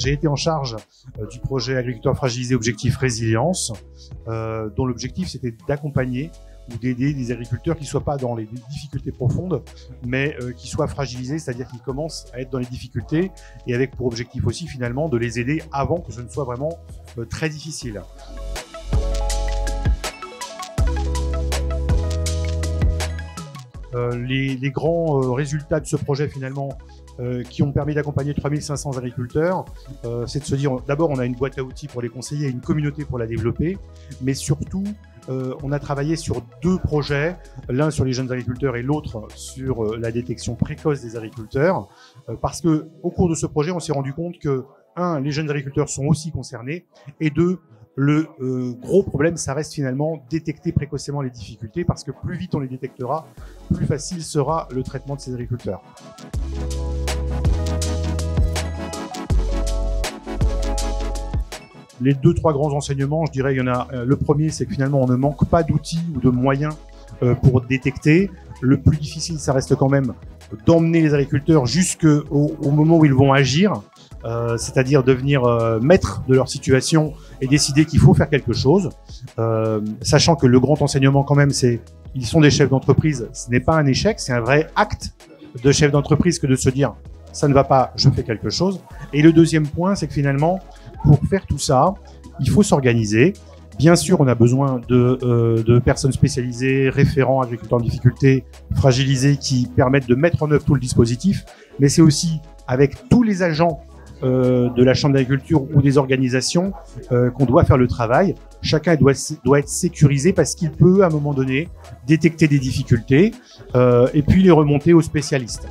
J'ai été en charge du projet Agriculteurs fragilisés Objectif Résilience, dont l'objectif c'était d'accompagner ou d'aider des agriculteurs qui ne soient pas dans les difficultés profondes, mais qui soient fragilisés, c'est-à-dire qu'ils commencent à être dans les difficultés, et avec pour objectif aussi finalement de les aider avant que ce ne soit vraiment très difficile. Les grands résultats de ce projet finalement qui ont permis d'accompagner 3500 agriculteurs, c'est de se dire d'abord on a une boîte à outils pour les conseiller, une communauté pour la développer, mais surtout on a travaillé sur 2 projets, l'un sur les jeunes agriculteurs et l'autre sur la détection précoce des agriculteurs, parce que au cours de ce projet on s'est rendu compte que 1, les jeunes agriculteurs sont aussi concernés, et 2, le gros problème, ça reste finalement détecter précocement les difficultés, parce que plus vite on les détectera, plus facile sera le traitement de ces agriculteurs. Les 2-3 grands enseignements, je dirais, il y en a. Le premier, c'est que finalement, on ne manque pas d'outils ou de moyens pour détecter. Le plus difficile, ça reste quand même d'emmener les agriculteurs jusqu'au moment où ils vont agir, c'est-à-dire devenir maître de leur situation et décider qu'il faut faire quelque chose, sachant que le grand enseignement quand même, c'est ils sont des chefs d'entreprise, ce n'est pas un échec, c'est un vrai acte de chef d'entreprise que de se dire ça ne va pas, je fais quelque chose. Et le deuxième point, c'est que finalement, pour faire tout ça, il faut s'organiser. Bien sûr, on a besoin de personnes spécialisées, référents, agriculteurs en difficulté, fragilisés, qui permettent de mettre en œuvre tout le dispositif. Mais c'est aussi avec tous les agents de la Chambre d'agriculture ou des organisations qu'on doit faire le travail. Chacun doit être sécurisé parce qu'il peut, à un moment donné, détecter des difficultés et puis les remonter aux spécialistes.